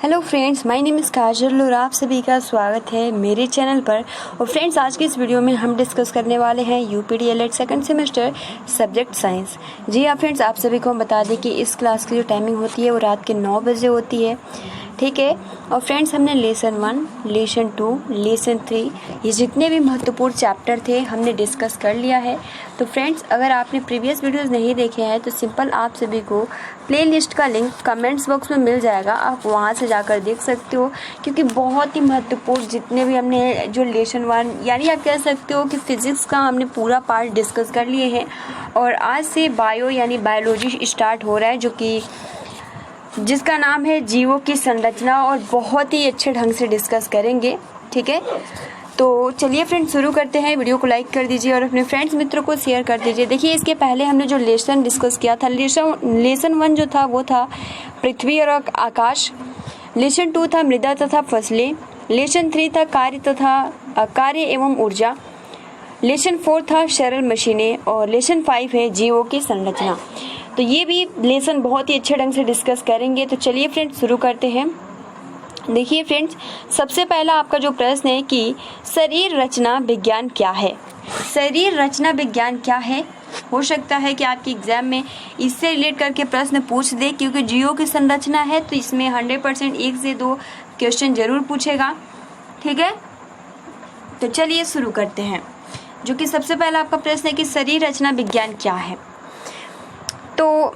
Hello friends, my name is Kajal और आप सभी का स्वागत है मेरे चैनल पर। और फ्रेंड्स, आज की इस वीडियो में हम डिस्कस करने वाले हैं यूपीडीएलएड सेकंड सेमेस्टर सब्जेक्ट साइंस। जी हाँ फ्रेंड्स, आप सभी को हम बता दें कि इस क्लास की जो टाइमिंग होती है वो रात के 9 बजे होती है, ठीक है। और फ्रेंड्स, हमने लेसन 1, लेसन 2, लेसन 3 ये जितने भी महत्वपूर्ण चैप्टर थे हमने डिस्कस कर लिया है। तो फ्रेंड्स, अगर आपने प्रीवियस वीडियोस नहीं देखे हैं तो सिंपल आप सभी को प्लेलिस्ट का लिंक कमेंट्स बॉक्स में मिल जाएगा, आप वहां से जाकर देख सकते हो। क्योंकि बहुत ही महत्वपूर्ण जितने भी हमने जो लेसन 1 यानी आप कह सकते हो कि फिजिक्स का हमने पूरा पार्ट डिस्कस कर लिए हैं। और आज से बायो यानी बायोलॉजी स्टार्ट हो रहा है, जो कि जिसका नाम है जीवों की संरचना, और बहुत ही अच्छे ढंग से डिस्कस करेंगे, ठीक है। तो चलिए फ्रेंड्स, शुरू करते हैं। वीडियो को लाइक कर दीजिए और अपने फ्रेंड्स मित्रों को शेयर कर दीजिए। देखिए, इसके पहले हमने जो लेसन डिस्कस किया था, लेसन 1 जो था वो था पृथ्वी और आकाश। लेसन 2 था मृदा तथा फसलें। लेसन 3 था कार्य एवं ऊर्जा। लेसन 4 था सरल मशीनें। और लेसन 5 है जीवों की संरचना। तो ये भी लेसन बहुत ही अच्छे ढंग से डिस्कस करेंगे। तो चलिए फ्रेंड्स, शुरू करते हैं। देखिए फ्रेंड्स, सबसे पहला आपका जो प्रश्न है कि शरीर रचना विज्ञान क्या है। शरीर रचना विज्ञान क्या है? हो सकता है कि आपके एग्जाम में इससे रिलेट करके प्रश्न पूछ दे, क्योंकि जीवों की संरचना है तो इसमें 100% 1 से 2 क्वेश्चन जरूर पूछेगा, ठीक है। तो चलिए शुरू करते हैं। जो कि सबसे पहला आपका प्रश्न है कि शरीर रचना विज्ञान क्या है। तो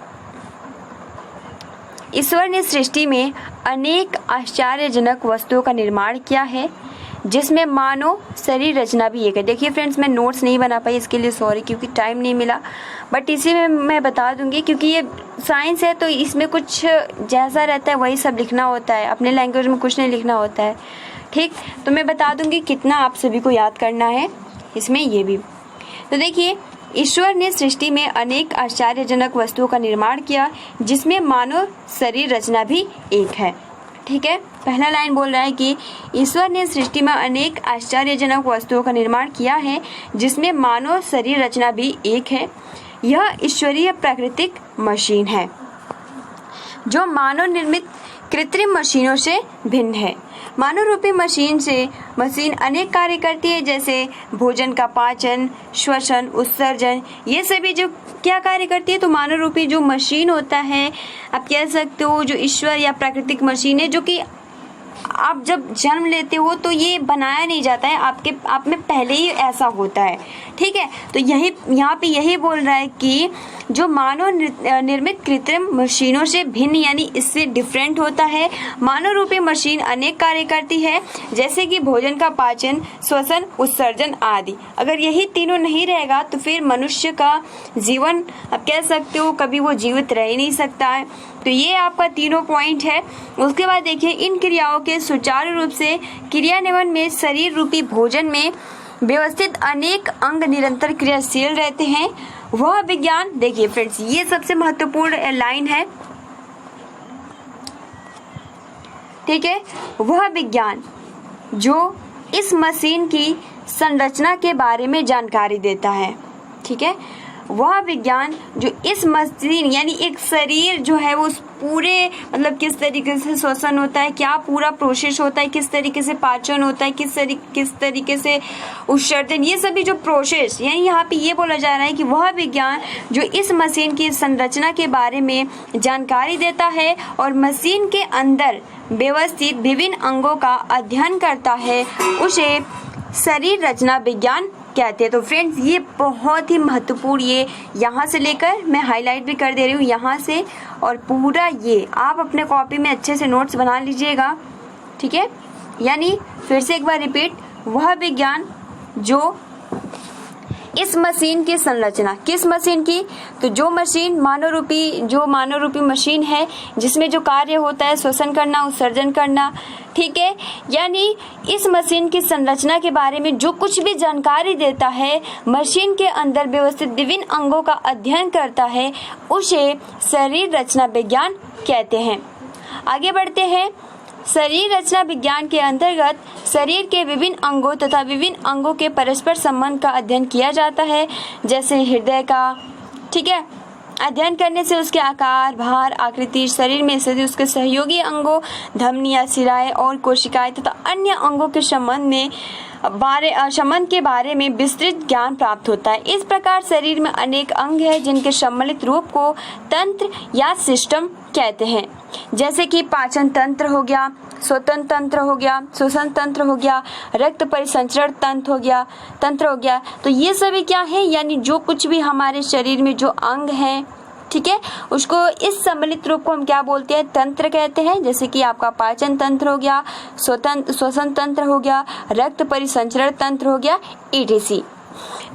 ईश्वर ने सृष्टि में अनेक आश्चर्यजनक वस्तुओं का निर्माण किया है, जिसमें मानव शरीर रचना भी एक है। देखिए फ्रेंड्स, मैं नोट्स नहीं बना पाई, इसके लिए सॉरी, क्योंकि टाइम नहीं मिला। बट इसी में मैं बता दूंगी, क्योंकि ये साइंस है तो इसमें कुछ जैसा रहता है वही सब लिखना होता है, अपने लैंग्वेज में कुछ नहीं लिखना होता है, ठीक। तो मैं बता दूंगी कितना आप सभी को याद करना है इसमें ये भी। तो देखिए, ईश्वर ने सृष्टि में अनेक आश्चर्यजनक वस्तुओं का निर्माण किया, जिसमें मानव शरीर रचना भी एक है, ठीक है। पहला लाइन बोल रहा है कि ईश्वर ने सृष्टि में अनेक आश्चर्यजनक वस्तुओं का निर्माण किया है, जिसमें मानव शरीर रचना भी एक है। यह ईश्वरीय प्राकृतिक मशीन है, जो मानव निर्मित कृत्रिम मशीनों से भिन्न है। मानव रूपी मशीन अनेक कार्य करती है, जैसे भोजन का पाचन, श्वसन, उत्सर्जन, ये सभी जो क्या कार्य करती है। तो मानव रूपी जो मशीन होता है, आप कह सकते हो जो ईश्वर या प्राकृतिक मशीन है, जो कि आप जब जन्म लेते हो तो ये बनाया नहीं जाता है, आप में पहले ही ऐसा होता है, ठीक है। तो यही यहाँ पे यही बोल रहा है कि जो मानव निर्मित कृत्रिम मशीनों से भिन्न यानी इससे डिफरेंट होता है। मानव रूपी मशीन अनेक कार्य करती है, जैसे कि भोजन का पाचन, श्वसन, उत्सर्जन आदि। अगर यही तीनों नहीं रहेगा तो फिर मनुष्य का जीवन आप कह सकते हो कभी वो जीवित रह ही नहीं सकता है। तो ये आपका तीनों पॉइंट है। उसके बाद देखिए, इन क्रियाओं के सुचारू रूप से क्रियान्वयन में शरीर रूपी भोजन में व्यवस्थित अनेक अंग निरंतर क्रियाशील रहते हैं। वह विज्ञान, देखिए फ्रेंड्स, ये सबसे महत्वपूर्ण लाइन है, ठीक है। वह विज्ञान जो इस मशीन की संरचना के बारे में जानकारी देता है, ठीक है। वह विज्ञान जो इस मशीन यानी एक शरीर जो है वो पूरे मतलब किस तरीके से श्वसन होता है, क्या पूरा प्रोसेस होता है, किस तरीके से पाचन होता है, किस तरीके से उत्सर्जन, ये सभी जो प्रोसेस, यानी यहाँ पे ये बोला जा रहा है कि वह विज्ञान जो इस मशीन की संरचना के बारे में जानकारी देता है और मशीन के अंदर व्यवस्थित विभिन्न अंगों का अध्ययन करता है, उसे शरीर रचना विज्ञान कहते हैं। तो फ्रेंड्स, ये बहुत ही महत्वपूर्ण, ये यहाँ से लेकर मैं हाईलाइट भी कर दे रही हूँ यहाँ से, और पूरा ये आप अपने कॉपी में अच्छे से नोट्स बना लीजिएगा, ठीक है। यानी फिर से एक बार रिपीट, वह विज्ञान जो इस मशीन की संरचना, किस मशीन की, तो जो मशीन मानव रूपी मशीन है, जिसमें जो कार्य होता है श्वसन करना, उत्सर्जन करना, ठीक है। यानी इस मशीन की संरचना के बारे में जो कुछ भी जानकारी देता है, मशीन के अंदर व्यवस्थित विभिन्न अंगों का अध्ययन करता है, उसे शरीर रचना विज्ञान कहते हैं। आगे बढ़ते हैं। शरीर रचना विज्ञान के अंतर्गत शरीर के विभिन्न अंगों तथा विभिन्न अंगों के परस्पर संबंध का अध्ययन किया जाता है, जैसे हृदय का, ठीक है, अध्ययन करने से उसके आकार, भार, आकृति, शरीर में स्थिति, उसके सहयोगी अंगों, धमनियां, शिराएं और कोशिकाएं तथा अन्य अंगों के संबंध के बारे में विस्तृत ज्ञान प्राप्त होता है। इस प्रकार शरीर में अनेक अंग हैं जिनके सम्मिलित रूप को तंत्र या सिस्टम कहते हैं, जैसे कि पाचन तंत्र हो गया, श्वसन तंत्र हो गया, श्वसन तंत्र हो गया, रक्त परिसंचरण तंत्र हो गया। तो ये सभी क्या है, यानी जो कुछ भी हमारे शरीर में जो अंग हैं, ठीक है, उसको इस सम्मिलित रूप को हम क्या बोलते हैं, तंत्र कहते हैं। जैसे कि आपका पाचन तंत्र हो गया, श्वसन तंत्र हो गया, रक्त परिसंचरण तंत्र हो गया, etc।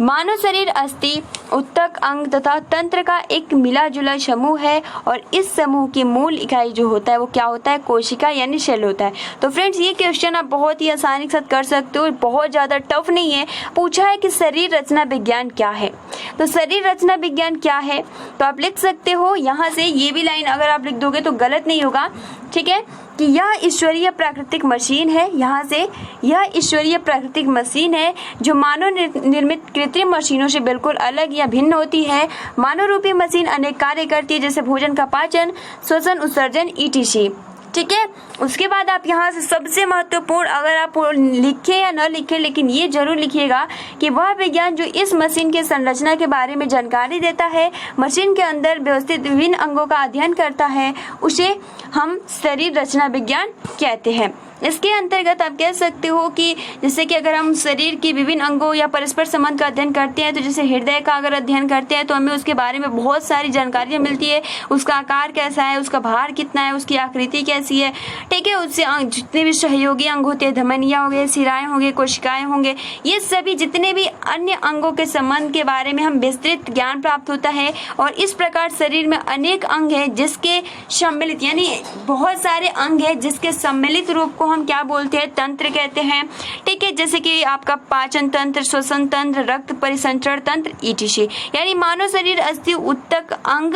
मानव शरीर अस्थि, उत्तक, अंग तथा तंत्र का एक मिला जुला समूह है और इस समूह की मूल इकाई जो होता है वो क्या होता है, कोशिका यानी सेल होता है। तो फ्रेंड्स ये क्वेश्चन आप बहुत ही आसानी के साथ कर सकते हो, बहुत ज़्यादा टफ नहीं है। पूछा है कि शरीर रचना विज्ञान क्या है, तो शरीर रचना विज्ञान क्या है तो आप लिख सकते हो यहाँ से, ये भी लाइन अगर आप लिख दोगे तो गलत नहीं होगा, ठीक है, कि यह ईश्वरीय प्राकृतिक मशीन है। यहाँ से यह ईश्वरीय प्राकृतिक मशीन है जो मानव निर्मित कृत्रिम मशीनों से बिल्कुल अलग या भिन्न होती है। मानव रूपी मशीन अनेक कार्य करती है, जैसे भोजन का पाचन, श्वसन, उत्सर्जन, etc। ठीक है, उसके बाद आप यहाँ से सबसे महत्वपूर्ण, अगर आप लिखे या न लिखे, लेकिन ये जरूर लिखिएगा कि वह विज्ञान जो इस मशीन के संरचना के बारे में जानकारी देता है, मशीन के अंदर व्यवस्थित विभिन्न अंगों का अध्ययन करता है, उसे हम शरीर रचना विज्ञान कहते हैं। इसके अंतर्गत आप कह सकते हो कि जैसे कि अगर हम शरीर के विभिन्न अंगों या परस्पर संबंध का अध्ययन करते हैं, तो जैसे हृदय का अगर अध्ययन करते हैं तो हमें उसके बारे में बहुत सारी जानकारियां मिलती है, उसका आकार कैसा है, उसका भार कितना है, उसकी आकृति कैसी है, ठीक है, उससे जितने भी सहयोगी अंग होते हैं, धमनियां हो गए, शिराएं होंगे, कोशिकाएं होंगे, ये सभी जितने भी अन्य अंगों के संबंध के बारे में हम विस्तृत ज्ञान प्राप्त होता है। और इस प्रकार शरीर में अनेक अंग है जिसके सम्मिलित, यानी बहुत सारे अंग है जिसके सम्मिलित रूप को हम क्या बोलते हैं, तंत्र कहते हैं। ठीक है, जैसे कि आपका पाचन तंत्र, श्वसन तंत्र, रक्त परिसंचरण तंत्र, etc। यानी मानव शरीर अस्थि, उत्तक, अंग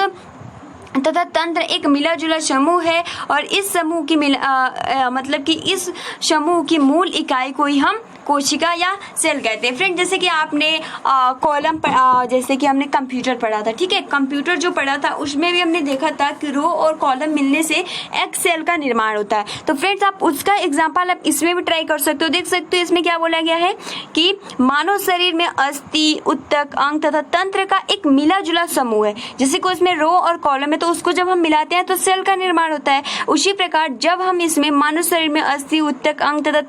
तथा तंत्र एक मिला जुला समूह है और इस समूह की मतलब कि इस समूह की मूल इकाई को ही हम कोशिका या सेल कहते हैं। फ्रेंड, जैसे कि आपने कॉलम जैसे कि हमने कंप्यूटर पढ़ा था, ठीक है, कंप्यूटर जो पढ़ा था उसमें भी हमने देखा था कि रो और कॉलम मिलने से एक सेल का निर्माण होता है। तो फ्रेंड्स आप उसका एग्जांपल आप इसमें भी ट्राई कर सकते हो। देख सकते हो इसमें क्या बोला गया है कि मानव शरीर में अस्थि, उत्तक, अंग तथा तंत्र का एक मिला जुला समूह है। जैसे कि उसमें रो और कॉलम है तो उसको जब हम मिलाते हैं तो सेल का निर्माण होता है। उसी प्रकार जब हम इसमें मानव शरीर में अस्थि, उत्तक, अंग तथा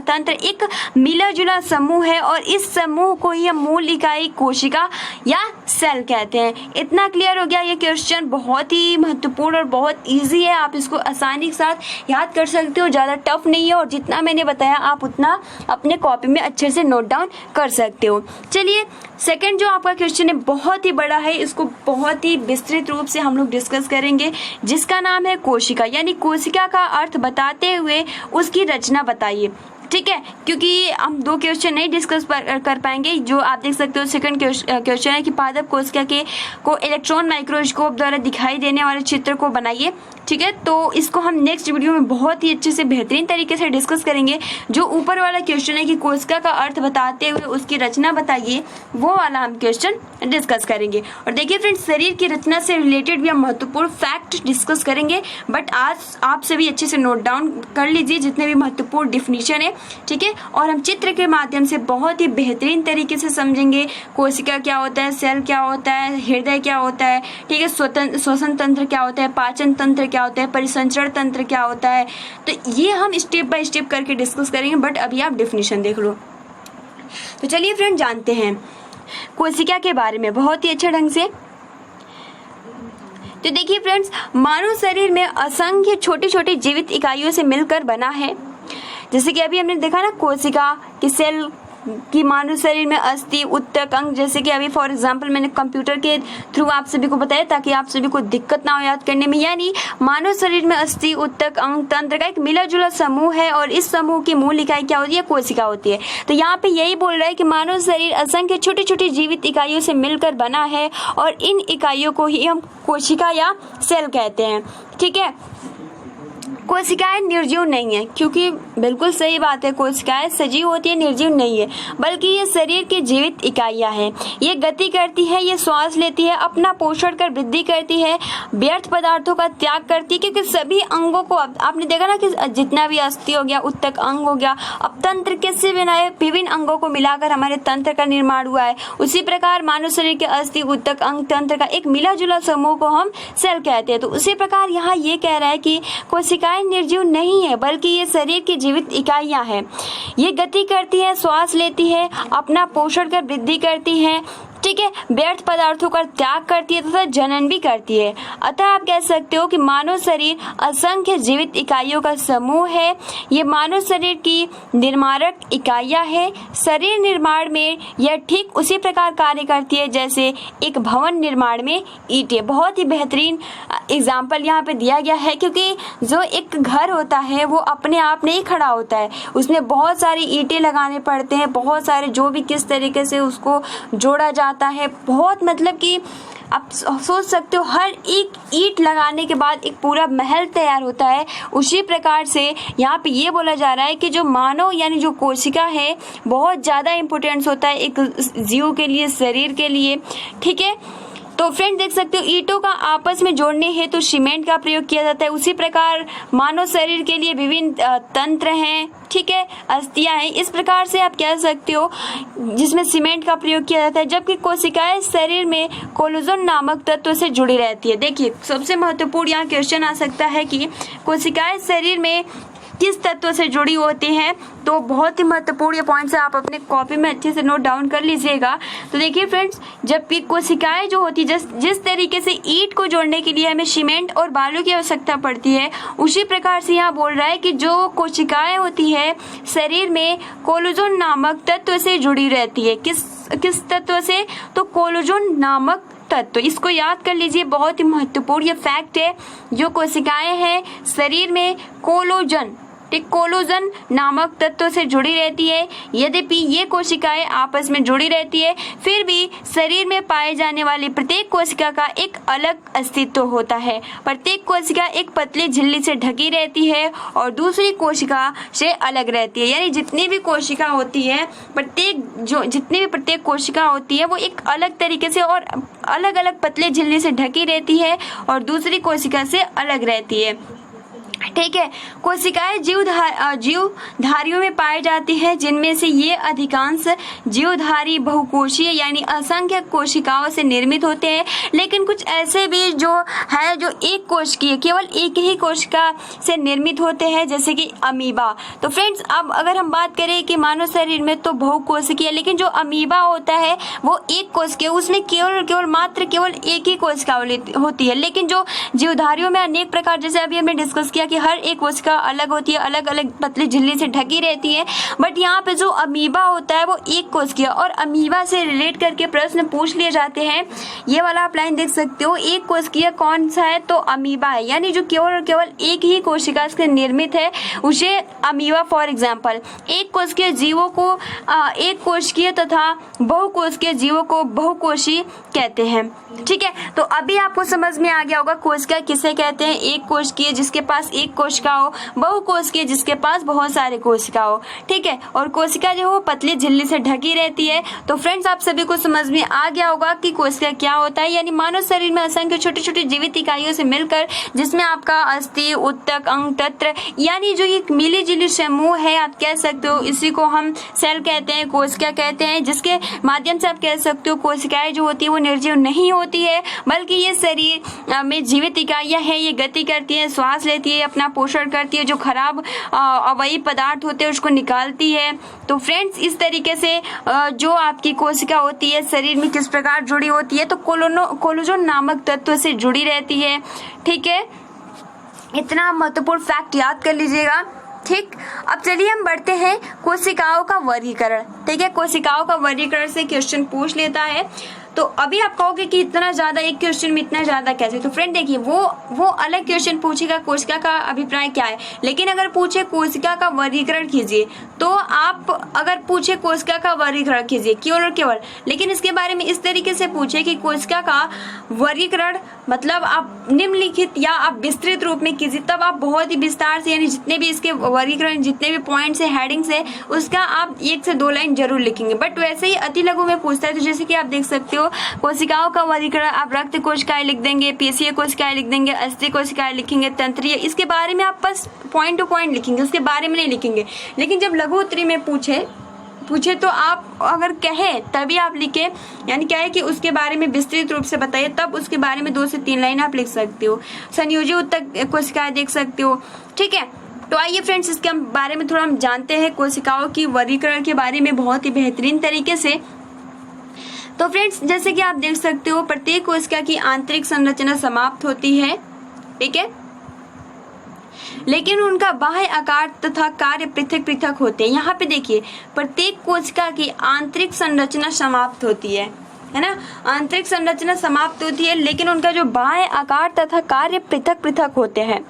तंत्र एक मिला जुला समूह है और इस समूह को ही हम मूल इकाई कोशिका या सेल कहते हैं। इतना क्लियर हो गया। ये क्वेश्चन बहुत ही महत्वपूर्ण और बहुत इजी है, आप इसको आसानी के साथ याद कर सकते हो, ज्यादा टफ नहीं है और जितना मैंने बताया आप उतना अपने कॉपी में अच्छे से नोट डाउन कर सकते हो। चलिए सेकंड जो आपका क्वेश्चन है बहुत ही बड़ा है, इसको बहुत ही विस्तृत रूप से हम लोग डिस्कस करेंगे, जिसका नाम है कोशिका। यानी कोशिका का अर्थ बताते हुए उसकी रचना बताइए। ठीक है, क्योंकि हम दो क्वेश्चन नहीं डिस्कस कर पाएंगे। जो आप देख सकते हो सेकंड क्वेश्चन है कि पादप कोशिका को इलेक्ट्रॉन माइक्रोस्कोप द्वारा दिखाई देने वाले चित्र को बनाइए। ठीक है, तो इसको हम नेक्स्ट वीडियो में बहुत ही अच्छे से बेहतरीन तरीके से डिस्कस करेंगे। जो ऊपर वाला क्वेश्चन है कि कोशिका का अर्थ बताते हुए उसकी रचना बताइए, वो वाला हम क्वेश्चन डिस्कस करेंगे। और देखिए फ्रेंड्स, शरीर की रचना से रिलेटेड भी हम महत्वपूर्ण फैक्ट डिस्कस करेंगे, बट आज आप सभी अच्छे से नोट डाउन कर लीजिए जितने भी महत्वपूर्ण डिफिनीशन है। ठीक है, और हम चित्र के माध्यम से बहुत ही बेहतरीन तरीके से समझेंगे कोशिका क्या होता है, सेल क्या होता है, हृदय क्या होता है, ठीक है, श्वसन तंत्र क्या होता है, पाचन तंत्र क्या होता है, परिसंचरण तंत्र क्या होता है। तो ये हम स्टेप बाय स्टेप करके डिस्कस करेंगे, बट अभी आप डेफिनेशन देख लो। तो चलिए फ्रेंड जानते हैं कोशिका के बारे में बहुत ही अच्छे ढंग से। तो देखिए फ्रेंड्स, मानव शरीर में असंख्य छोटी छोटी जीवित इकाइयों से मिलकर बना है। जैसे कि अभी हमने देखा ना कोशिका की सेल की मानव शरीर में अस्थि, उत्तक, अंग, जैसे कि अभी फॉर एग्जांपल मैंने कंप्यूटर के थ्रू आप सभी को बताया ताकि आप सभी को दिक्कत ना हो याद करने में। यानी मानव शरीर में अस्थि, उत्तक, अंग, तंत्र का एक मिला जुला समूह है और इस समूह की मूल इकाई क्या होती है, कोशिका होती है। तो यहाँ पे यही बोल रहा है कि मानव शरीर असंख्य छोटी छोटी जीवित इकाइयों से मिलकर बना है और इन इकाइयों को ही हम कोशिका या सेल कहते हैं। ठीक है, कोशिकाएं निर्जीव नहीं है, क्योंकि बिल्कुल सही बात है, कोशिकाएं सजीव होती है, निर्जीव नहीं है, बल्कि ये शरीर की जीवित इकाइयां हैं। ये गति करती है, ये श्वास लेती है, अपना पोषण कर वृद्धि करती है, व्यर्थ पदार्थों का त्याग करती है, क्योंकि सभी अंगों को आपने देखा ना कि जितना भी अस्थि हो गया, उत्तक अंग हो गया, अब तंत्र कैसे बनाए, विभिन्न अंगों को मिलाकर हमारे तंत्र का निर्माण हुआ है। उसी प्रकार मानव शरीर के अस्थि, उत्तक, अंग, तंत्र का एक मिला जुला समूह को हम सेल कहते हैं। तो उसी प्रकार यहाँ ये कह रहा है कि कोशिकाएं निर्जीव नहीं है, बल्कि ये शरीर की जीवित इकाइयां हैं। ये गति करती है, श्वास लेती है, अपना पोषण कर वृद्धि करती है, ठीक है, व्यर्थ पदार्थों का त्याग करती है तथा जनन भी करती है। अतः आप कह सकते हो कि मानव शरीर असंख्य जीवित इकाइयों का समूह है। ये मानव शरीर की निर्माणक इकाइयां है। शरीर निर्माण में यह ठीक उसी प्रकार कार्य करती है जैसे एक भवन निर्माण में ईंटें। बहुत ही बेहतरीन एग्जाम्पल यहाँ पे दिया गया है, क्योंकि जो एक घर होता है वो अपने आप नहीं खड़ा होता है, उसमें बहुत सारी ईंटें लगाने पड़ते हैं, बहुत सारे जो भी किस तरीके से उसको जोड़ा जाता है, बहुत मतलब कि आप सोच सकते हो हर एक ईंट लगाने के बाद एक पूरा महल तैयार होता है। उसी प्रकार से यहाँ पे ये बोला जा रहा है कि जो मानव यानी जो कोशिका है बहुत ज़्यादा इम्पोर्टेंस होता है एक जीव के लिए, शरीर के लिए, ठीक है। तो फ्रेंड देख सकते हो ईंटों का आपस में जोड़ने हेतु सीमेंट का प्रयोग किया जाता है। उसी प्रकार मानव शरीर के लिए विभिन्न तंत्र हैं, ठीक है, अस्थियां हैं। इस प्रकार से आप कह सकते हो जिसमें सीमेंट का प्रयोग किया जाता है, जबकि कोशिकाएं शरीर में कोलेजन नामक तत्व से जुड़ी रहती है। देखिए सबसे महत्वपूर्ण यहाँ क्वेश्चन आ सकता है कि कोशिकाएं शरीर में किस तत्व से जुड़ी होती हैं, तो बहुत ही महत्वपूर्ण ये पॉइंट्स है, आप अपने कॉपी में अच्छे से नोट डाउन कर लीजिएगा। तो देखिए फ्रेंड्स, जबकि कोशिकाएं जो होती है जिस तरीके से ईंट को जोड़ने के लिए हमें सीमेंट और बालू की आवश्यकता पड़ती है, उसी प्रकार से यहाँ बोल रहा है कि जो कोशिकाएं होती है शरीर में कोलेजन नामक तत्व से जुड़ी रहती है। किस तत्व से, तो कोलेजन नामक तत्व। इसको याद कर लीजिए, बहुत ही महत्वपूर्ण ये फैक्ट है। जो कोशिकाएं हैं शरीर में कोलेजन नामक तत्व से जुड़ी रहती है। यद्यपि ये कोशिकाएं आपस में जुड़ी रहती है, फिर भी शरीर में पाए जाने वाली प्रत्येक कोशिका का एक अलग अस्तित्व होता है। प्रत्येक कोशिका एक पतली झिल्ली से ढकी रहती है और दूसरी कोशिका से अलग रहती है। यानी जितनी भी कोशिका होती है, प्रत्येक कोशिका होती है वो एक अलग तरीके से और अलग अलग पतली झिल्ली से ढकी रहती है और दूसरी कोशिका से अलग रहती है, ठीक है। कोशिकाएं जीवधारियों में पाई जाती है, जिनमें से ये अधिकांश जीवधारी बहुकोशीय यानी असंख्य कोशिकाओं से निर्मित होते हैं। लेकिन कुछ ऐसे भी जो एक कोशिकीय, केवल एक ही कोशिका से निर्मित होते हैं, जैसे कि अमीबा। तो फ्रेंड्स, अब अगर हम बात करें कि मानव शरीर में तो बहुकोशिकीय, लेकिन जो अमीबा होता है वो एक कोशिकीय, उसमें केवल एक ही कोशिका होती है। लेकिन जो जीवधारियों में अनेक प्रकार, जैसे अभी हमने डिस्कस किया कि हर एक कोशिका अलग होती है, अलग अलग पतली झिल्ली से ढकी रहती है, बट यहाँ पे जो अमीबा होता है वो एक कोशिकीय। और अमीबा से रिलेट करके प्रश्न पूछ लिए जाते हैं। ये वाला आप लाइन देख सकते हो, एक कोशिकीय कौन सा है, तो अमीबा है। यानी जो केवल एक ही कोशिका से निर्मित है उसे अमीबा। फॉर एग्जाम्पल, एक कोशिकीय जीवों को एक कोशिकीय तथा बहुकोशिकीय जीवों को बहुकोशी कहते हैं, ठीक है। तो अभी आपको समझ में आ गया होगा कोशिका किसे कहते हैं, एक कोशिकीय जिसके पास एक कोशिका हो, बहुकोशिकीय जिसके पास बहुत सारे कोशिका हो, ठीक है। और कोशिका जो हो पतली झिल्ली से ढकी रहती है। तो फ्रेंड्स, आप सभी को समझ में आ गया होगा कि कोशिका क्या होता है। यानी मानव शरीर में असंख्य छोटे छोटे जीवित इकाइयों से मिलकर, जिसमें आपका अस्थि, उत्तक, अंग, तंत्र, यानी जो ये मिली जुली समूह है, आप कह सकते हो, इसी को हम सेल कहते हैं, कोशिका कहते हैं, जिसके माध्यम से आप कह सकते हो कोशिकाएं जो होती है वो निर्जीव नहीं होती है, बल्कि ये शरीर में जीवित इकाइयां हैं। ये गति करती है, श्वास लेती है, अपना पोषण करती है, जो खराब अवयवी पदार्थ होते हैं उसको निकालती है। तो फ्रेंड्स, इस तरीके से जो आपकी कोशिका होती है शरीर में किस प्रकार जुड़ी होती है, तो कोलेजन नामक तत्व से जुड़ी रहती है, ठीक है। इतना महत्वपूर्ण फैक्ट याद कर लीजिएगा, ठीक। अब चलिए हम बढ़ते हैं कोशिकाओं का वर्गीकरण, ठीक है। कोशिकाओं का वर्गीकरण से क्वेश्चन पूछ लेता है। तो अभी आप कहोगे कि इतना ज्यादा एक क्वेश्चन में इतना ज्यादा कैसे, तो फ्रेंड देखिए वो अलग क्वेश्चन पूछेगा कोशिका का अभिप्राय क्या है, लेकिन अगर पूछे कोशिका का वर्गीकरण कीजिए, तो आप अगर पूछे कोशिका का वर्गीकरण कीजिए केवल और केवल, लेकिन इसके बारे में इस तरीके से पूछे कि कोशिका का वर्गीकरण मतलब आप निम्नलिखित या आप विस्तृत रूप में कीजिए, तब आप बहुत ही विस्तार से यानी जितने भी इसके वर्गीकरण जितने भी पॉइंट्स है हेडिंग्स है उसका आप 1 से 2 लाइन जरूर लिखेंगे। बट वैसे ही अति लघु में पूछता है, तो जैसे कि आप देख सकते हो कोशिकाओं का वर्गीकरण आप रक्त कोशिकाएं लिख देंगे, पेशीय कोशिकाएं लिख देंगे, अस्थि कोशिकाएं लिखेंगे, तंत्रीय, इसके बारे में आप बस पॉइंट टू पॉइंट लिखेंगे, उसके बारे में नहीं लिखेंगे। लेकिन जब लघु उत्तरी में पूछे तो आप अगर कहे तभी आप लिखे, यानी क्या है कि उसके बारे में विस्तृत रूप से बताइए, तब उसके बारे में 2 से 3 लाइन आप लिख सकते हो। संयोजी उत्तक कोशिकाएं देख सकते हो, ठीक है। तो आइए फ्रेंड्स इसके बारे में थोड़ा हम जानते हैं कोशिकाओं की वर्गीकरण के बारे में बहुत ही बेहतरीन तरीके से। तो फ्रेंड्स जैसे कि आप देख सकते हो प्रत्येक कोशिका की आंतरिक संरचना समाप्त होती है, ठीक है, लेकिन उनका बाह्य आकार तथा कार्य पृथक पृथक होते हैं। यहाँ पे देखिए प्रत्येक कोशिका की आंतरिक संरचना समाप्त होती है ना, आंतरिक संरचना समाप्त होती है, लेकिन उनका जो बाह्य आकार तथा कार्य पृथक पृथक होते हैं।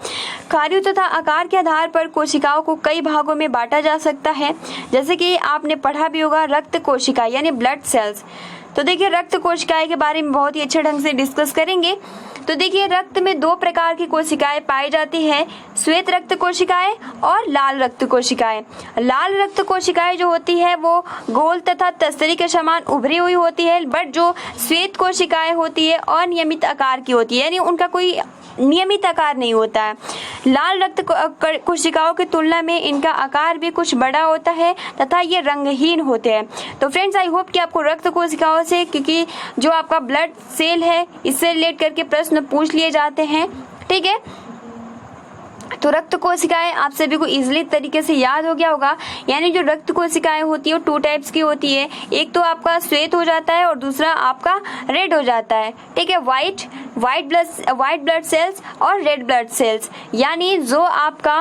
कार्यों तथा आकार के आधार पर कोशिकाओं को कई भागों में बांटा जा सकता है, जैसे कि आपने पढ़ा भी होगा रक्त कोशिका यानी ब्लड सेल्स। तो देखिए रक्त कोशिकाएं के बारे में बहुत ही अच्छे ढंग से डिस्कस करेंगे। तो देखिए रक्त में 2 प्रकार की कोशिकाएं पाई जाती है, श्वेत रक्त कोशिकाएं और लाल रक्त कोशिकाएं। लाल रक्त कोशिकाएं जो होती है वो गोल तथा तस्तरी के समान उभरी हुई होती है, बट जो श्वेत कोशिकाएं होती है अनियमित आकार की होती है, यानी उनका कोई नियमित आकार नहीं होता है। लाल रक्त कोशिकाओं की तुलना में इनका आकार भी कुछ बड़ा होता है तथा ये रंगहीन होते हैं। तो फ्रेंड्स आई होप कि आपको रक्त कोशिकाओं से, क्योंकि जो आपका ब्लड सेल है इससे रिलेट करके प्रश्न पूछ लिए जाते हैं, ठीक है। तो रक्त कोशिकाएं आप सभी को इजीली तरीके से याद हो गया होगा, यानी जो रक्त कोशिकाएं होती है वो 2 टाइप्स की होती है, एक तो आपका श्वेत हो जाता है और दूसरा आपका रेड हो जाता है, ठीक है। व्हाइट ब्लड सेल्स और रेड ब्लड सेल्स, यानी जो आपका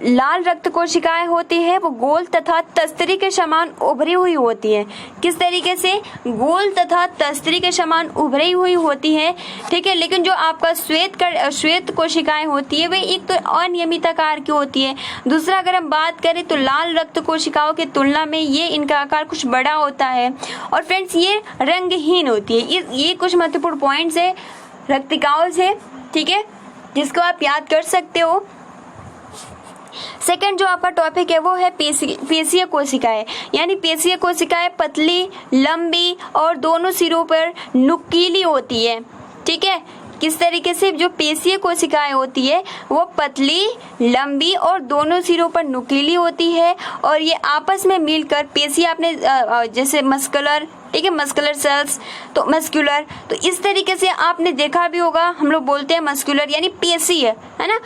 लाल रक्त कोशिकाएं होती है वो गोल तथा तस्तरी के समान उभरी हुई होती है। किस तरीके से? गोल तथा तस्तरी के समान उभरी हुई होती है, ठीक है। लेकिन जो आपका श्वेत कोशिकाएं होती है वे एक तो अनियमित आकार की होती है, दूसरा अगर हम बात करें तो लाल रक्त कोशिकाओं की तुलना में ये इनका आकार कुछ बड़ा होता है, और फ्रेंड्स ये रंगहीन होती है। ये कुछ महत्वपूर्ण पॉइंट्स है रक्तिकाओं से, ठीक है, जिसको आप याद कर सकते हो। सेकंड जो आपका टॉपिक है वो है पेशीय कोशिकाएं, यानी पेशीय कोशिकाएं पतली, लंबी और दोनों सिरों पर नुकीली होती है, ठीक है। किस तरीके से? जो पेशीय कोशिकाएं होती है वो पतली, लंबी और दोनों सिरों पर नुकीली होती है, और ये आपस में मिलकर पेशी, आपने जैसे मस्कुलर, ठीक है, मस्कुलर सेल्स, तो मस्कुलर, तो इस तरीके से आपने देखा भी होगा, हम लोग बोलते हैं मस्कुलर यानी पेशीय, है ना।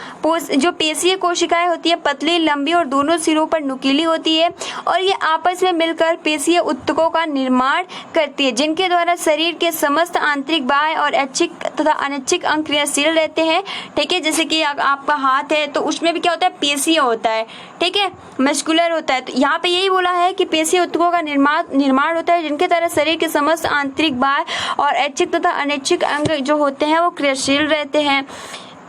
जो पेशीय कोशिकाएं होती है पतली, लंबी और दोनों सिरों पर नुकीली होती है, और ये आपस में मिलकर पेशीय उत्तकों का निर्माण करती है, जिनके द्वारा शरीर के समस्त आंतरिक, बाह्य और ऐच्छिक तथा अनैच्छिक अंग क्रियाशील रहते हैं, ठीक है। जैसे कि आपका हाथ है तो उसमें भी क्या होता है? पेशीय होता है, ठीक है, मस्कुलर होता है। तो यहाँ पे यही बोला है कि पेशीय उत्तकों का निर्माण होता है, जिनके द्वारा शरीर के समस्त आंतरिक, बाह्य और ऐच्छिक तथा अनैच्छिक अंग जो होते हैं वो क्रियाशील रहते हैं।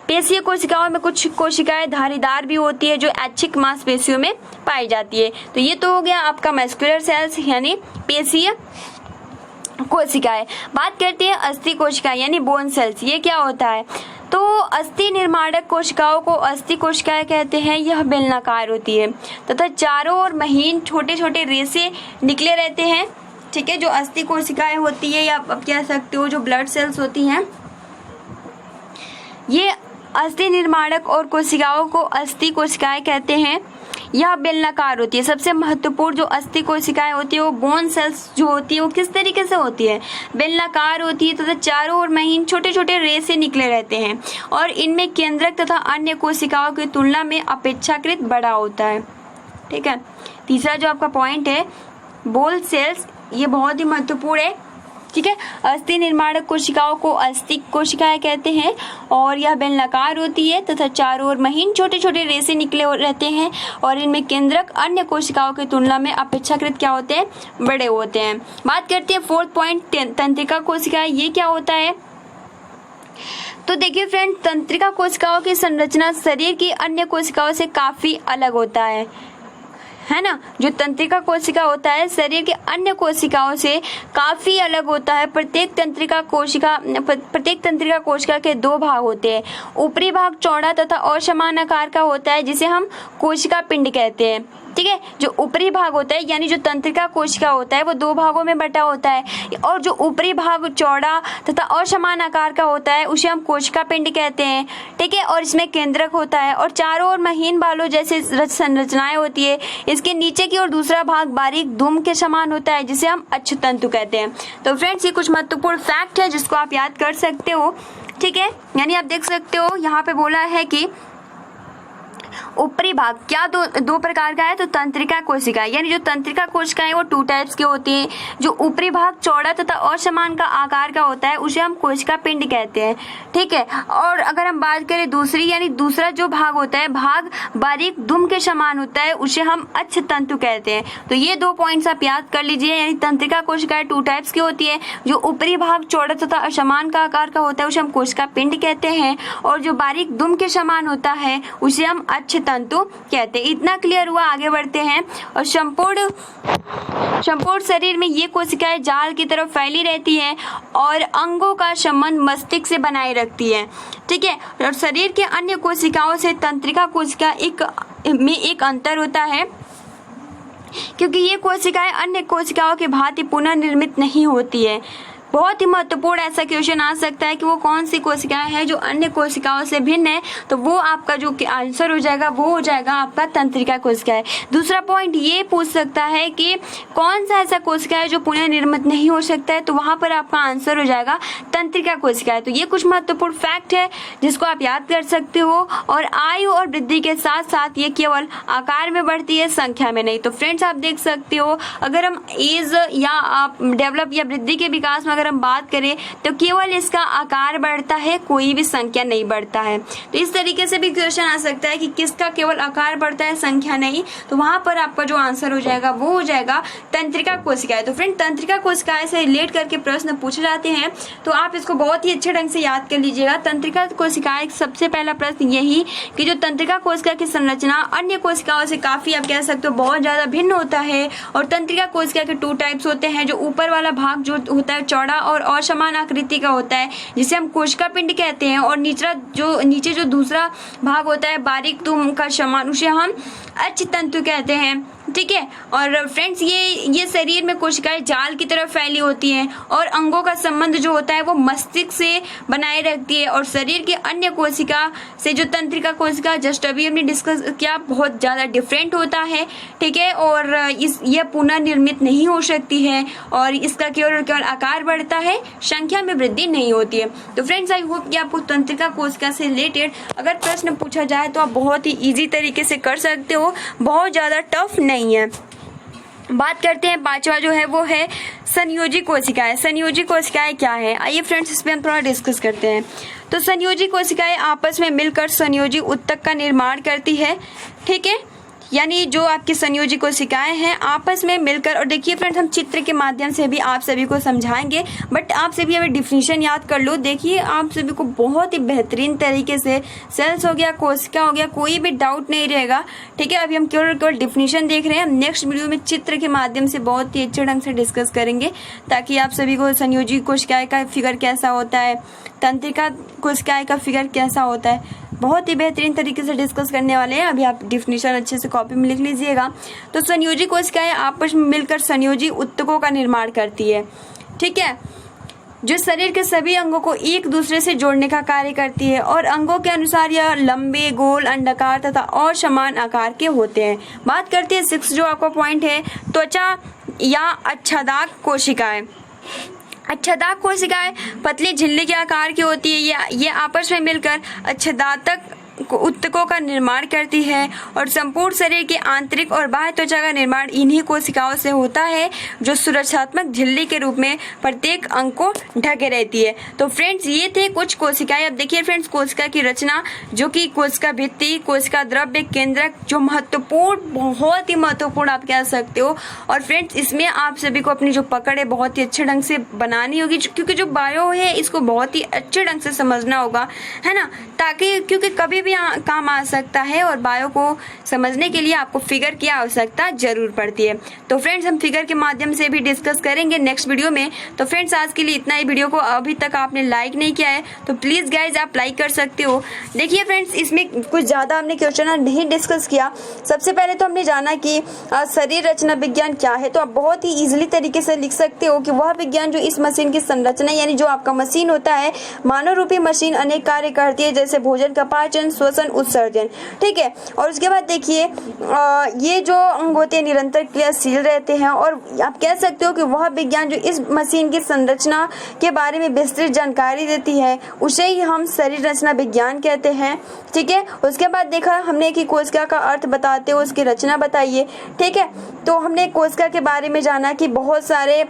पेशीय कोशिकाओं में कुछ कोशिकाएं धारीदार भी होती है जो ऐच्छिक मांसपेशियों में पाई जाती है। तो ये तो हो गया आपका मस्कुलर सेल्स यानी पेशीय कोशिकाएं। बात करते हैं अस्थि कोशिकाएं यानी बोन सेल्स। ये क्या होता है? तो अस्थि निर्माणक कोशिकाओं को अस्थि कोशिकाएं कहते हैं। यह बेलनाकार होती है तथा चारों ओर महीन छोटे छोटे रेशे निकले रहते हैं, ठीक है। जो अस्थि कोशिकाएं होती है, या आप कह सकते हो जो ब्लड सेल्स होती हैं, ये अस्थि निर्माणक और कोशिकाओं को अस्थि कोशिकाएं कहते हैं। यह बेलनाकार होती है। सबसे महत्वपूर्ण जो अस्थि कोशिकाएं होती है वो बोन सेल्स जो होती है वो किस तरीके से होती है? बेलनाकार होती है तथा चारों ओर महीन छोटे छोटे रेशे निकले रहते हैं, और इनमें केंद्रक तथा अन्य कोशिकाओं की तुलना में अपेक्षाकृत बड़ा होता है, ठीक है। तीसरा जो आपका पॉइंट है बोन सेल्स, ये बहुत ही महत्वपूर्ण है, ठीक है। अस्थि निर्माणक कोशिकाओं को अस्थि कोशिकाएं कहते हैं और यह बेलनाकार होती है तथा चारों ओर महीन छोटे छोटे रेशे निकले रहते हैं और इनमें केंद्रक अन्य कोशिकाओं की तुलना में अपेक्षाकृत क्या होते हैं, बड़े होते हैं। बात करते हैं 4th पॉइंट, तंत्रिका कोशिकाएं। ये क्या होता है? तो देखिए फ्रेंड, तंत्रिका कोशिकाओं की संरचना शरीर की अन्य कोशिकाओं से काफी अलग होता है ना। जो तंत्रिका कोशिका होता है शरीर के अन्य कोशिकाओं से काफी अलग होता है। प्रत्येक तंत्रिका कोशिका के 2 भाग होते हैं। ऊपरी भाग चौड़ा तथा असमान आकार का होता है जिसे हम कोशिका पिंड कहते हैं। ठीक है, जो ऊपरी भाग होता है यानी जो तंत्रिका कोशिका होता है वो 2 भागों में बटा होता है और जो ऊपरी भाग चौड़ा तथा असमान आकार का होता है उसे हम कोशिका पिंड कहते हैं। ठीक है, और इसमें केंद्रक होता है और चारों ओर महीन बालों जैसे संरचनाएं होती है। इसके नीचे की ओर दूसरा भाग बारीक धूम के समान होता है जिसे हम अक्षतंतु कहते हैं। तो फ्रेंड्स, ये कुछ महत्वपूर्ण फैक्ट है जिसको आप याद कर सकते हो। ठीक है, यानी आप देख सकते हो यहाँ पे बोला है कि ऊपरी भाग क्या दो प्रकार का है, तो तंत्रिका कोशिका, यानी जो तंत्रिका कोशिकाएं वो 2 टाइप्स की होती हैं। जो ऊपरी भाग चौड़ा तथा असमान का आकार का होता है उसे हम कोशिका पिंड कहते हैं। ठीक है, और अगर हम बात करें दूसरी, यानी दूसरा जो भाग होता है भाग बारीक दुम के समान होता है उसे हम अक्षतंतु कहते हैं। तो ये 2 पॉइंट्स आप याद कर लीजिए, यानी तंत्रिका कोशिकाएं 2 टाइप्स की होती है। जो ऊपरी भाग चौड़ा तथा असमान का आकार का होता है उसे हम कोशिका पिंड कहते हैं और जो बारीक दुम के समान होता है उसे हम अक्षतंतु कहते हैं। इतना क्लियर हुआ, आगे बढ़ते हैं। और संपूर्ण शरीर में ये कोशिकाएं जाल की तरफ फैली रहती है और अंगों का संबंध मस्तिष्क से बनाए रखती है। ठीक है, और शरीर के अन्य कोशिकाओं से तंत्रिका कोशिका में एक अंतर होता है क्योंकि ये कोशिकाएं अन्य कोशिकाओं के भांति पुनर्निर्मित नहीं होती है। बहुत ही महत्वपूर्ण ऐसा क्वेश्चन आ सकता है कि वो कौन सी कोशिकाएं हैं जो अन्य कोशिकाओं से भिन्न है, तो वो आपका जो आंसर हो जाएगा वो हो जाएगा आपका तंत्रिका कोशिकाएं। दूसरा पॉइंट ये पूछ सकता है कि कौन सा ऐसा कोशिका है जो पुनर्निर्मित नहीं हो सकता है, तो वहां पर आपका आंसर हो जाएगा तंत्रिका कोशिकाएं। तो ये कुछ महत्वपूर्ण फैक्ट है जिसको आप याद कर सकते हो। और आयु और वृद्धि के साथ साथ ये केवल आकार में बढ़ती है, संख्या में नहीं। तो फ्रेंड्स, आप देख सकते हो अगर हम एज या आप डेवलप या वृद्धि के विकास में अगर हम बात करें तो केवल इसका आकार बढ़ता है, कोई भी संख्या नहीं बढ़ता है। तो इस तरीके से भी क्वेश्चन आ सकता है कि किसका केवल आकार बढ़ता है, संख्या नहीं, तो वहां पर आपका जो आंसर हो जाएगा वो हो जाएगा तंत्रिका कोशिकाएं। तो फ्रेंड, तंत्रिका कोशिकाएं से रिलेट करके प्रश्न पूछे जाते हैं तो आप इसको बहुत ही अच्छे ढंग से याद कर लीजिएगा। तंत्रिका कोशिकाएं, सबसे पहला प्रश्न यही कि जो तंत्रिका कोशिका की संरचना अन्य कोशिकाओं से काफी, आप कह सकते हो, बहुत ज्यादा भिन्न होता है। और तंत्रिका कोशिका के 2 टाइप्स होते हैं। जो ऊपर वाला भाग जो होता है चौड़ा और असमान आकृति का होता है जिसे हम कोशिका पिंड कहते हैं और नीचे जो दूसरा भाग होता है बारीक दुम का समान उसे हम अक्षतंतु कहते हैं। ठीक है, और फ्रेंड्स, ये शरीर में कोशिकाएं जाल की तरफ फैली होती हैं और अंगों का संबंध जो होता है वो मस्तिष्क से बनाए रखती है। और शरीर के अन्य कोशिका से जो तंत्रिका कोशिका जस्ट अभी हमने डिस्कस किया बहुत ज्यादा डिफरेंट होता है। ठीक है, और ये पुनर्निर्मित नहीं हो सकती है और इसका केवल आकार बढ़ता है, संख्या में वृद्धि नहीं होती है। तो फ्रेंड्स, आई होप कि आपको तंत्रिका कोशिका से रिलेटेड अगर प्रश्न पूछा जाए तो आप बहुत ही इजी तरीके से कर सकते हो, बहुत ज्यादा टफ नहीं है। बात करते हैं 5वां जो है वो है संयोजी कोशिकाएं। संयोजी कोशिकाएं क्या है, आइए फ्रेंड्स इस पे हम थोड़ा डिस्कस करते हैं। तो संयोजी कोशिकाएं आपस में मिलकर संयोजी उत्तक का निर्माण करती है। ठीक है, यानी जो आपकी संयोजी कोशिकाएं हैं आपस में मिलकर, और देखिए फ्रेंड्स, हम चित्र के माध्यम से भी आप सभी को समझाएंगे, बट आप सभी अभी डिफिनीशन याद कर लो। देखिए आप सभी को बहुत ही बेहतरीन तरीके से सेल्स हो गया, कोशिका हो गया, कोई भी डाउट नहीं रहेगा। ठीक है, अभी हम केवल डिफिनीशन देख रहे हैं। नेक्स्ट वीडियो में चित्र के माध्यम से बहुत ही अच्छे ढंग से डिस्कस करेंगे ताकि आप सभी को संयोजी कोशिकाएं का फिगर कैसा होता है, तंत्रिका कोशिकाएं का फिगर कैसा होता है, बहुत ही बेहतरीन तरीके से डिस्कस करने वाले हैं। अभी आप डिफिनीशन अच्छे से कॉपी में लिख लीजिएगा। तो संयोजी कोशिकाएं आपस में मिलकर संयोजी उत्तकों का निर्माण करती है। ठीक है, जो शरीर के सभी अंगों को एक दूसरे से जोड़ने का कार्य करती है और अंगों के अनुसार यह लंबे, गोल, अंडाकार तथा और समान आकार के होते हैं। बात करते हैं 6 जो आपका पॉइंट है, त्वचा या अच्छादाक कोशिकाएं। अच्छादाक कोशिकाएं पतली झिल्ली के आकार की होती है। ये आपस में मिलकर अच्छादातक ऊतकों का निर्माण करती है और संपूर्ण शरीर के आंतरिक और बाह्य त्वचा का निर्माण इन्हीं कोशिकाओं से होता है, जो सुरक्षात्मक झिल्ली के रूप में प्रत्येक अंग को ढके रहती है। तो फ्रेंड्स, ये थे कुछ कोशिकाएं। अब देखिए फ्रेंड्स, कोशिका की रचना, जो कि कोशिका भित्ति, कोशिका द्रव्य केंद्रक, जो महत्वपूर्ण, बहुत ही महत्वपूर्ण आप कह सकते हो। और फ्रेंड्स, इसमें आप सभी को अपनी जो पकड़ है बहुत ही अच्छे ढंग से बनानी होगी, क्योंकि जो बायो है इसको बहुत ही अच्छे ढंग से समझना होगा, है ना, ताकि क्योंकि कभी भी काम आ सकता है और बायो को समझने के लिए आपको फिगर की आवश्यकता जरूर पड़ती है। तो फ्रेंड्स, हम फिगर के माध्यम से भी डिस्कस करेंगे नेक्स्ट वीडियो में। तो फ्रेंड्स, आज के लिए इतना ही। वीडियो को अभी तक आपने लाइक नहीं किया है तो प्लीज गाइज आप लाइक कर सकते हो। देखिए फ्रेंड्स, इसमें कुछ ज्यादा हमने क्वेश्चन नहीं डिस्कस किया। सबसे पहले तो हमने जाना कि शरीर रचना विज्ञान क्या है। तो आप बहुत ही इजीली तरीके से लिख सकते हो कि वह विज्ञान जो इस मशीन की संरचना, यानी जो आपका मशीन होता है, मानव रूपी मशीन अनेक कार्य करती है, जैसे भोजन का पाचन, श्वसन, उत्सर्जन। ठीक है। और उसके बाद देखिए, ये जो अंग होते हैं निरंतर क्रियाशील रहते हैं, और आप कह सकते हो कि वह विज्ञान जो इस मशीन की संरचना के बारे में विस्तृत जानकारी देती है, उसे ही हम शरीर रचना विज्ञान कहते हैं। ठीक है। उसके बाद देखा हमने कि कोशिका का अर्थ बताते हो उसकी रचना बताइए। ठीक है। तो हमने कोशिका के बारे में जाना कि बहुत सारे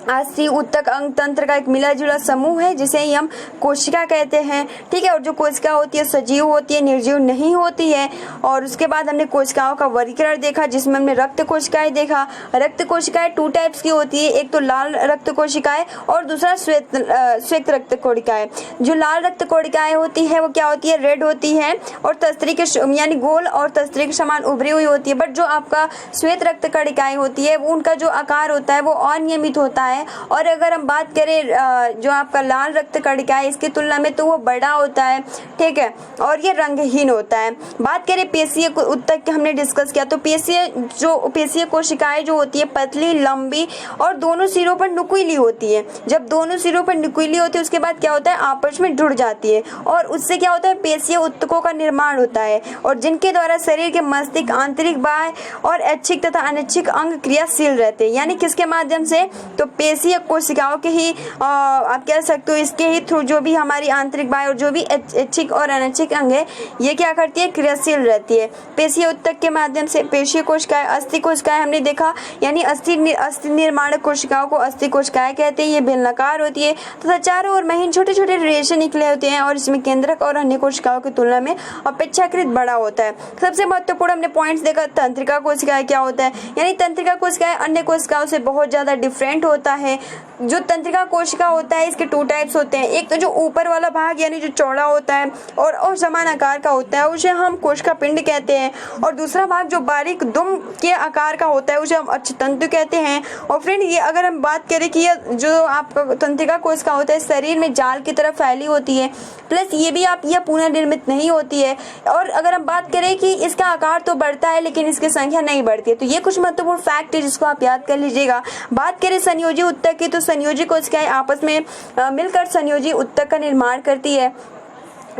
अस्थि ऊतक अंग तंत्र का एक मिला जुला समूह है, जिसे ही हम कोशिका कहते हैं। ठीक है। और जो कोशिका होती है सजीव होती है, निर्जीव नहीं होती है। और उसके बाद हमने कोशिकाओं का वर्गीकरण देखा, जिसमें हमने रक्त कोशिकाएं देखा। रक्त कोशिकाएं 2 टाइप्स की होती है, एक तो लाल रक्त कोशिकाएं और दूसरा श्वेत रक्त कोशिकाएं। जो लाल रक्त कोशिकाएं होती है वो क्या होती है, रेड होती है और तस्तरी के यानी गोल और तस्तरी के समान उभरी हुई होती है। बट जो आपका श्वेत रक्त कोशिकाएं होती है उनका जो आकार होता है वो अनियमित होता है। और अगर हम बात करें जो आपका लाल रक्त कणिका है, इसकी तुलना में तो वो बड़ा होता है। ठीक है। और ये रंगहीन होता है। बात करें पेशीय ऊतक की, हमने डिस्कस किया। तो पेशीय कोशिकाएं जो होती है पतली, लंबी और दोनों सिरों पर नुकीली होती है। जब दोनों सिरों पर नुकीली होती है उसके बाद क्या होता है, आपस में जुड़ जाती है और उससे क्या होता है, पेशीय ऊतकों का निर्माण होता है, और जिनके द्वारा शरीर के मस्तिष्क, आंतरिक बाह्य और ऐच्छिक तथा अनैच्छिक अंग क्रियाशील रहते हैं। यानी किसके माध्यम से, तो पेशीय कोशिकाओं के ही आप कह सकते हो, इसके ही थ्रू जो भी हमारी आंतरिक बाह्य और जो भी ऐच्छिक और अनैच्छिक अंग है, ये क्या करती है, क्रियाशील रहती है पेशीय ऊतक के माध्यम से। पेशीय कोशिकाएं, अस्थि कोशिकाएं हमने देखा, यानी अस्थि निर्माण कोशिकाओं को अस्थि कोशिकाएं कहते हैं। ये बेलनाकार होती है तथा चारों ओर महीन छोटे छोटे रेशे निकले होते हैं, और इसमें केंद्रक और अन्य कोशिकाओं की तुलना में अपेक्षाकृत बड़ा होता है। सबसे महत्वपूर्ण हमने पॉइंट्स देखा, तंत्रिका कोशिकाएं क्या होता है, यानी तंत्रिका कोशिकाएं अन्य कोशिकाओं से बहुत ज्यादा डिफरेंट होता है। जो तंत्रिका कोशिका होता है इसके 2 टाइप्स होते हैं। एक तो जो ऊपर वाला भाग यानी जो चौड़ा होता है और समान आकार का होता है, उसे हम कोशिका पिंड कहते हैं। और दूसरा भाग जो बारीक दुम के आकार का होता है उसे हम अक्षतंतु कहते हैं। और फ्रेंड, ये अगर हम बात करें कि ये जो आपका तंत्रिका कोशिका होता है शरीर में जाल की तरफ फैली होती है, प्लस ये भी आप यह पुनर्निर्मित नहीं होती है। और अगर हम बात करें कि इसका आकार तो बढ़ता है लेकिन इसकी संख्या नहीं बढ़ती है। तो ये कुछ महत्वपूर्ण फैक्ट है जिसको आप याद कर लीजिएगा। बात करें संयोजी ऊतक की, तो संयोजी कोशिकाएं आपस में मिलकर संयोजी ऊतक का निर्माण करती है।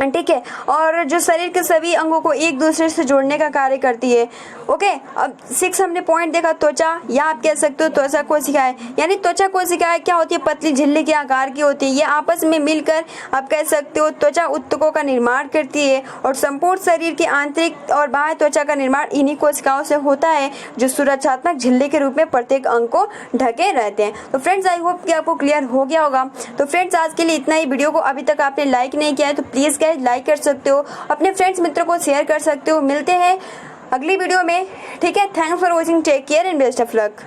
ठीक है। और जो शरीर के सभी अंगों को एक दूसरे से जोड़ने का कार्य करती है। ओके। अब 6 हमने पॉइंट देखा, त्वचा, या आप कह सकते हो त्वचा कोशिकाएं। यानी त्वचा कोशिकाएं क्या होती है, पतली झिल्ली के आकार की होती है। ये आपस में मिलकर आप कह सकते हो त्वचा ऊतकों का निर्माण करती है, और संपूर्ण शरीर के आंतरिक और बाह्य त्वचा का निर्माण इन्हीं कोशिकाओं से होता है, जो सुरक्षात्मक झिल्ली के रूप में प्रत्येक अंग को ढके रहते हैं। तो फ्रेंड्स, आई होप कि आपको क्लियर हो गया होगा। तो फ्रेंड्स, आज के लिए इतना ही। वीडियो को अभी तक आपने लाइक नहीं किया है तो प्लीज लाइक कर सकते हो, अपने फ्रेंड्स मित्रों को शेयर कर सकते हो। मिलते हैं अगली वीडियो में। ठीक है। Thanks for watching, take care and best of luck.